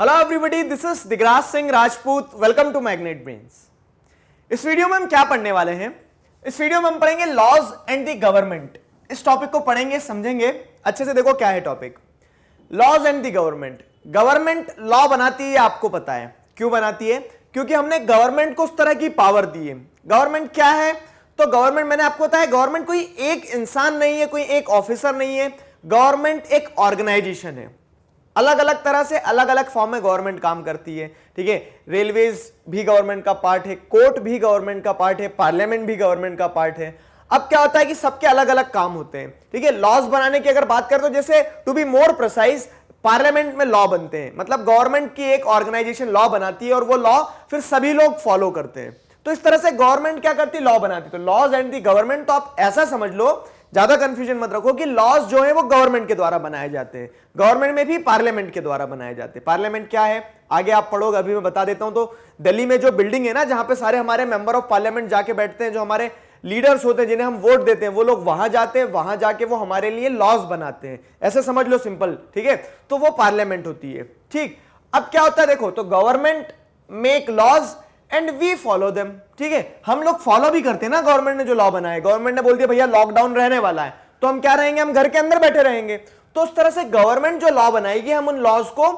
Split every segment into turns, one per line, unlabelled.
Hello everybody, this is Digraj Singh Rajput. Welcome to Magnet Brains. इस video में हम क्या पढ़ने वाले हैं? इस वीडियो में हम पढ़ेंगे लॉज एंड द गवर्नमेंट। इस टॉपिक को पढ़ेंगे, समझेंगे अच्छे से। देखो क्या है topic, laws and the government. Government law बनाती है, आपको पता है क्यों बनाती है? क्योंकि हमने गवर्नमेंट को उस तरह की पावर दी है। गवर्नमेंट क्या है? तो गवर्नमेंट, मैंने आपको बताया, गवर्नमेंट कोई एक इंसान नहीं है, कोई एक ऑफिसर नहीं है। गवर्नमेंट एक ऑर्गेनाइजेशन है। अलग अलग तरह से अलग अलग फॉर्म में गवर्नमेंट काम करती है, ठीक है। रेलवेज भी गवर्नमेंट का पार्ट है, कोर्ट भी गवर्नमेंट का पार्ट है, पार्लियामेंट भी गवर्नमेंट का पार्ट है। अब क्या होता है कि सबके अलग अलग काम होते हैं, ठीक है। लॉज बनाने की अगर बात करें तो जैसे to be more precise, parliament में लॉ बनते हैं, मतलब गवर्नमेंट की एक ऑर्गेनाइजेशन लॉ बनाती है और वो लॉ फिर सभी लोग फॉलो करते हैं। तो इस तरह से गवर्नमेंट क्या करती है? लॉ बनाती है। तो लॉज एंड दी गवर्नमेंट, तो आप ऐसा समझ लो, ज्यादा कंफ्यूजन मत रखो कि लॉज जो है वो गवर्नमेंट के द्वारा बनाए जाते हैं। गवर्नमेंट में भी पार्लियामेंट के द्वारा बनाए जाते हैं। पार्लियामेंट क्या है आगे आप पढ़ोगे, अभी मैं बता देता हूं। तो दिल्ली में जो बिल्डिंग है ना, जहां पे सारे हमारे मेंबर ऑफ पार्लियामेंट जाके बैठते हैं, जो हमारे लीडर्स होते हैं, जिन्हें हम वोट देते हैं, वो लोग वहां जाते हैं, वहां जाके वो हमारे लिए लॉज बनाते हैं। ऐसे समझ लो, सिंपल, ठीक है। तो वो पार्लियामेंट होती है, ठीक। अब क्या होता है देखो, तो government make laws and we follow them, ठीक है। हम लोग फॉलो भी करते हैं ना गवर्नमेंट ने जो लॉ बनाया है। गवर्नमेंट ने बोल दिया भैया लॉकडाउन रहने वाला है, तो हम क्या रहेंगे? हम घर के अंदर बैठे रहेंगे। तो उस तरह से गवर्नमेंट जो लॉ बनाएगी, हम उन लॉज को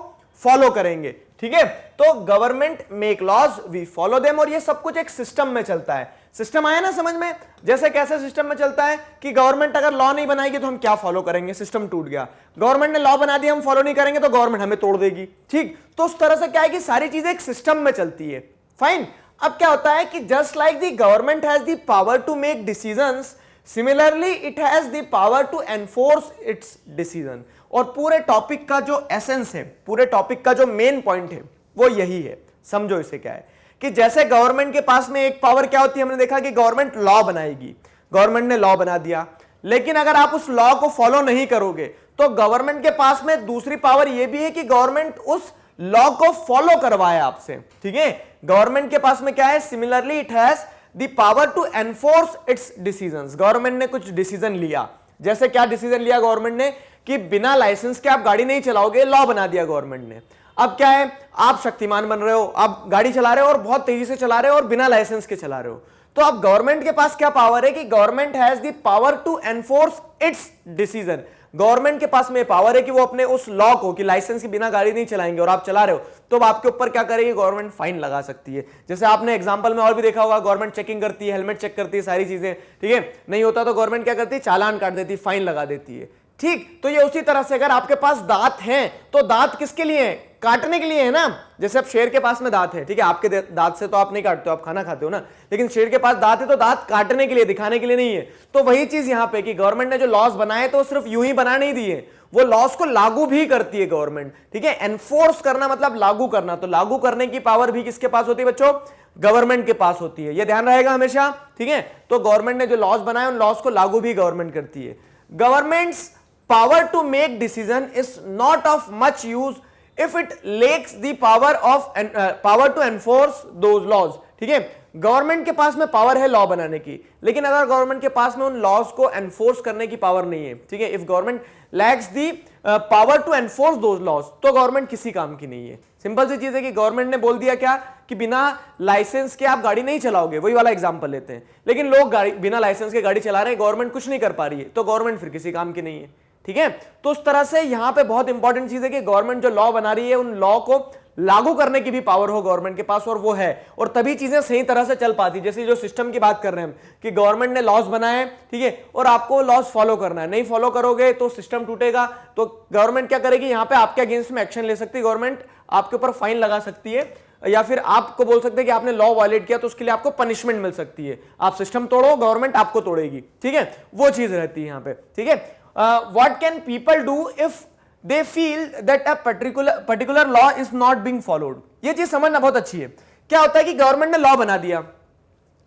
फॉलो करेंगे, ठीक है। तो government make laws, we follow them, और ये सब कुछ एक सिस्टम में चलता है। सिस्टम आया ना समझ में? जैसे कैसे सिस्टम में चलता है कि गवर्नमेंट अगर लॉ नहीं बनाएगी तो हम क्या फॉलो करेंगे? सिस्टम टूट गया। गवर्नमेंट ने लॉ बना दिया, हम फॉलो नहीं करेंगे तो गवर्नमेंट हमें तोड़ देगी, ठीक। तो उस तरह से क्या है कि सारी चीजें एक सिस्टम में चलती है, फाइन। अब क्या होता है कि just like the government has the power to make decisions, similarly it has the power to enforce its decision. और पूरे टॉपिक का जो एसेंस है, पूरे टॉपिक का जो मेन पॉइंट है, वो यही है। समझो इसे क्या है कि जैसे गवर्नमेंट के पास में एक पावर क्या होती है, हमने देखा कि गवर्नमेंट लॉ बनाएगी। गवर्नमेंट ने लॉ बना दिया, लेकिन अगर आप उस लॉ को फॉलो नहीं करोगे तो गवर्नमेंट के पास में दूसरी पावर यह भी है कि गवर्नमेंट उस लॉ को फॉलो करवाए आपसे, ठीक है। गवर्नमेंट के पास में क्या है? Similarly it has the power to enforce its decisions. Government ने कुछ डिसीजन लिया, जैसे क्या डिसीजन लिया गवर्नमेंट ने कि बिना लाइसेंस के आप गाड़ी नहीं चलाओगे, लॉ बना दिया गवर्नमेंट ने। अब क्या है, आप शक्तिमान बन रहे हो, आप गाड़ी चला रहे हो और बहुत तेजी से चला रहे हो और बिना लाइसेंस के चला रहे हो, तो अब गवर्नमेंट के पास क्या पावर है कि government has the power to enforce its decision. Government के पास में पावर है कि वो अपने उस लॉ को, कि लाइसेंस के बिना गाड़ी नहीं चलाएंगे, और आप चला रहे हो तो अब आपके ऊपर क्या करेगी? गवर्नमेंट फाइन लगा सकती है। जैसे आपने एग्जांपल में और भी देखा होगा, गवर्नमेंट चेकिंग करती है, हेलमेट चेक करती है, सारी चीजें, ठीक है। नहीं होता तो गवर्नमेंट क्या करती है? चालान काट देती है, फाइन लगा देती है, ठीक। तो ये उसी तरह से अगर आपके पास दांत हैं तो दांत किसके लिए है? काटने के लिए है ना। जैसे अब शेर के पास में दांत है, ठीक है, आपके दांत से तो आप नहीं काटते हो, आप खाना खाते हो ना, लेकिन शेर के पास दांत है तो दांत काटने के लिए, दिखाने के लिए नहीं है। तो वही चीज यहां पे कि गवर्नमेंट ने जो लॉज बनाए तो सिर्फ यूं ही बना नहीं दिए, वो लॉज को लागू भी करती है गवर्नमेंट, ठीक है। एनफोर्स करना मतलब लागू करना, तो लागू करने की पावर भी किसके पास होती है बच्चों? गवर्नमेंट के पास होती है। ये ध्यान रहेगा हमेशा, ठीक है। तो गवर्नमेंट ने जो लॉज बनाए उन लॉज को लागू भी गवर्नमेंट करती है। Governments power to make decision is not of much use if it lacks the power to enforce those laws, ठीक है। गवर्नमेंट के पास में पावर है लॉ बनाने की, लेकिन अगर गवर्नमेंट के पास में उन लॉज को एनफोर्स करने की पावर नहीं है, ठीक है। If government lacks the power to enforce those laws, तो गवर्नमेंट किसी काम की नहीं है। सिंपल सी चीज है कि गवर्नमेंट ने बोल दिया क्या कि बिना लाइसेंस के आप गाड़ी नहीं चलाओगे, वही वाला एग्जांपल लेते हैं, लेकिन लोग गाड़ी बिना लाइसेंस के गाड़ी चला रहे हैं, गवर्नमेंट कुछ नहीं कर पा रही है, तो गवर्नमेंट फिर किसी काम की नहीं है, ठीक है। तो उस तरह से यहां पे बहुत इंपॉर्टेंट चीज है कि गवर्नमेंट जो लॉ बना रही है उन लॉ को लागू करने की भी पावर हो गवर्नमेंट के पास, और वो है, और तभी चीजें सही तरह से चल पाती। जैसे जो सिस्टम की बात कर रहे हैं कि गवर्नमेंट ने लॉज बनाए, ठीक है, और आपको लॉज फॉलो करना है, नहीं फॉलो करोगे तो सिस्टम टूटेगा। तो गवर्नमेंट क्या करेगी? यहां पे आपके अगेंस्ट में एक्शन ले सकती है गवर्नमेंट, आपके ऊपर फाइन लगा सकती है, या फिर आपको बोल सकते हैं कि आपने लॉ वायलेट किया तो उसके लिए आपको पनिशमेंट मिल सकती है। आप सिस्टम तोड़ो, गवर्नमेंट आपको तोड़ेगी, ठीक है, वो चीज रहती है यहां पे, ठीक है। What can people do if they feel that a particular law is not being followed? ये चीज समझना बहुत अच्छी है। क्या होता है कि गवर्नमेंट ने लॉ बना दिया,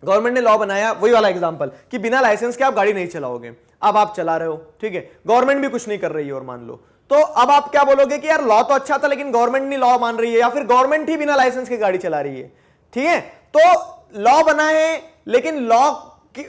गवर्नमेंट ने लॉ बनाया, वही वाला एग्जांपल कि बिना लाइसेंस के आप गाड़ी नहीं चलाओगे, अब आप चला रहे हो, ठीक है, गवर्नमेंट भी कुछ नहीं कर रही है, और मान लो तो अब आप क्या बोलोगे कि यार लॉ तो अच्छा था लेकिन गवर्नमेंट नहीं लॉ मान रही है, या फिर गवर्नमेंट ही बिना लाइसेंस के गाड़ी चला रही है, ठीक है। तो लॉ बना है, लेकिन लॉ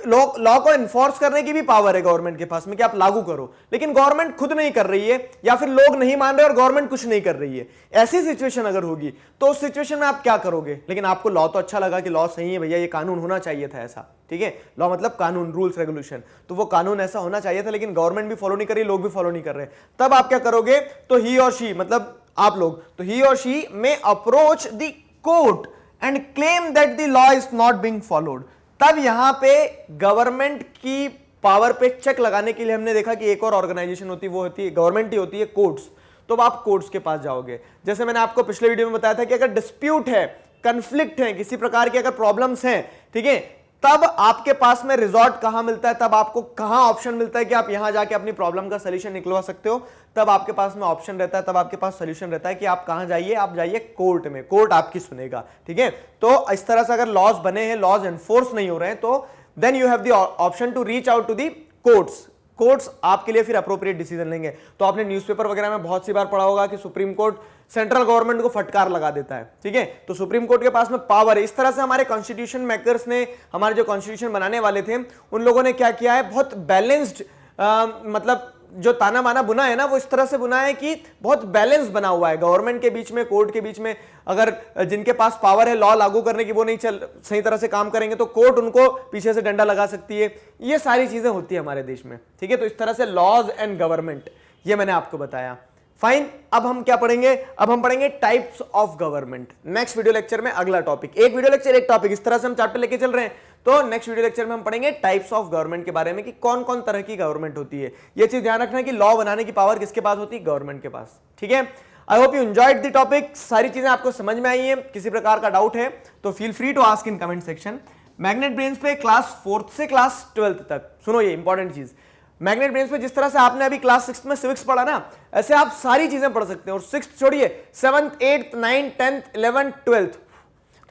लॉ को इन्फोर्स करने की भी पावर है गवर्नमेंट के पास में कि आप लागू करो, लेकिन गवर्नमेंट खुद नहीं कर रही है या फिर लोग नहीं मान रहे और गवर्नमेंट कुछ नहीं कर रही है। ऐसी सिचुएशन अगर होगी तो उस सिचुएशन में आप क्या करोगे? लेकिन आपको लॉ तो अच्छा लगा कि लॉ सही है भैया, ये कानून होना चाहिए था ऐसा, ठीक है, लॉ मतलब कानून, रूल्स रेगुलेशन, तो वो कानून ऐसा होना चाहिए था, लेकिन गवर्नमेंट भी फॉलो नहीं कर रही, लोग भी फॉलो नहीं कर रहे। तब आप क्या करोगे? तो ही और शी, मतलब आप लोग, तो ही और शी में approach the court and claim that the law is not being followed. तब यहां पे गवर्नमेंट की पावर पे चेक लगाने के लिए हमने देखा कि एक और ऑर्गेनाइजेशन होती है, वो होती है गवर्नमेंट ही होती है, कोर्ट्स। तो अब आप कोर्ट्स के पास जाओगे। जैसे मैंने आपको पिछले वीडियो में बताया था कि अगर डिस्प्यूट है, कंफ्लिक्ट है, किसी प्रकार की अगर प्रॉब्लम्स हैं, ठीक है, तब आपके पास में रिजॉर्ट कहां मिलता है, तब आपको कहां ऑप्शन मिलता है कि आप यहां जाके अपनी प्रॉब्लम का सॉल्यूशन निकलवा सकते हो। तब आपके पास में ऑप्शन रहता है, तब आपके पास सॉल्यूशन रहता है कि आप कहां जाइए, आप जाइए कोर्ट में, कोर्ट आपकी सुनेगा, ठीक है। तो इस तरह से अगर लॉज बने हैं, लॉज एनफोर्स नहीं हो रहे हैं, तो then you have the option to reach out to the courts. Courts आपके लिए फिर अप्रोप्रिएट डिसीजन लेंगे। तो आपने न्यूज़पेपर वगैरह में बहुत सी बार पढ़ा होगा कि सुप्रीम कोर्ट सेंट्रल गवर्नमेंट को फटकार लगा देता है, ठीक है, तो सुप्रीम कोर्ट के पास में पावर है। इस तरह से हमारे कॉन्स्टिट्यूशन मेकर्स ने, हमारे जो कॉन्स्टिट्यूशन बनाने वाले थे, उन लोगों ने क्या किया है, बहुत बैलेंस्ड, मतलब जो ताना बाना बुना है ना, वो इस तरह से बुना है कि बहुत बैलेंस बना हुआ है गवर्नमेंट के बीच में, कोर्ट के बीच में। अगर जिनके पास पावर है लॉ लागू करने की, वो नहीं सही तरह से काम करेंगे तो कोर्ट उनको पीछे से डंडा लगा सकती है। ये सारी चीजें होती है हमारे देश में, ठीक है। तो इस तरह से लॉज एंड गवर्नमेंट, ये मैंने आपको बताया। फाइन, अब हम क्या पढ़ेंगे? अब हम पढ़ेंगे types of government. Next video lecture में अगला टॉपिक, एक वीडियो लेक्चर एक टॉपिक, इस तरह से हम चैप्टर लेके चल रहे हैं। तो नेक्स्ट वीडियो लेक्चर में हम पढ़ेंगे टाइप्स ऑफ गवर्नमेंट के बारे में कि कौन कौन तरह की गवर्नमेंट होती है। ये चीज ध्यान रखना कि लॉ बनाने की पावर किसके पास होती है? गवर्नमेंट के पास, ठीक है। I hope you enjoyed the topic. सारी चीजें आपको समझ में आई हैं। किसी प्रकार का डाउट है तो feel free to ask in comment section. Magnet Brains पे क्लास 4th से क्लास 12th तक, सुनो ये इंपॉर्टेंट चीज, मैग्नेट ब्रेन्स पे जिस तरह से आपने अभी क्लास 6 में सिविक्स पढ़ा ना, ऐसे आप सारी चीजें पढ़ सकते हैं। और 6th छोड़िए, 7th 8th 9th 10th 11th 12th,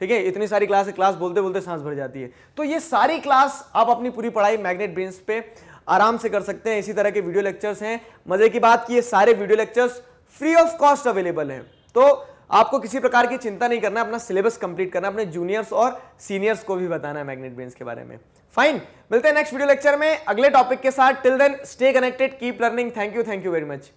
ठीक है, इतनी सारी क्लास है, क्लास बोलते बोलते सांस भर जाती है। तो ये सारी क्लास आप अपनी पूरी पढ़ाई मैग्नेट ब्रेन्स पे आराम से कर सकते हैं। इसी तरह के वीडियो लेक्चर्स हैं। मजे की बात कि ये सारे video lectures free of cost available हैं। तो आपको किसी प्रकार की चिंता नहीं करना, अपना सिलेबस कंप्लीट करना, अपने जूनियर्स और सीनियर्स को भी बताना है मैग्नेट ब्रेन्स के बारे में। फाइन, मिलते हैं नेक्स्ट वीडियो लेक्चर में अगले टॉपिक के साथ। Till then stay connected, keep learning. Thank you very much.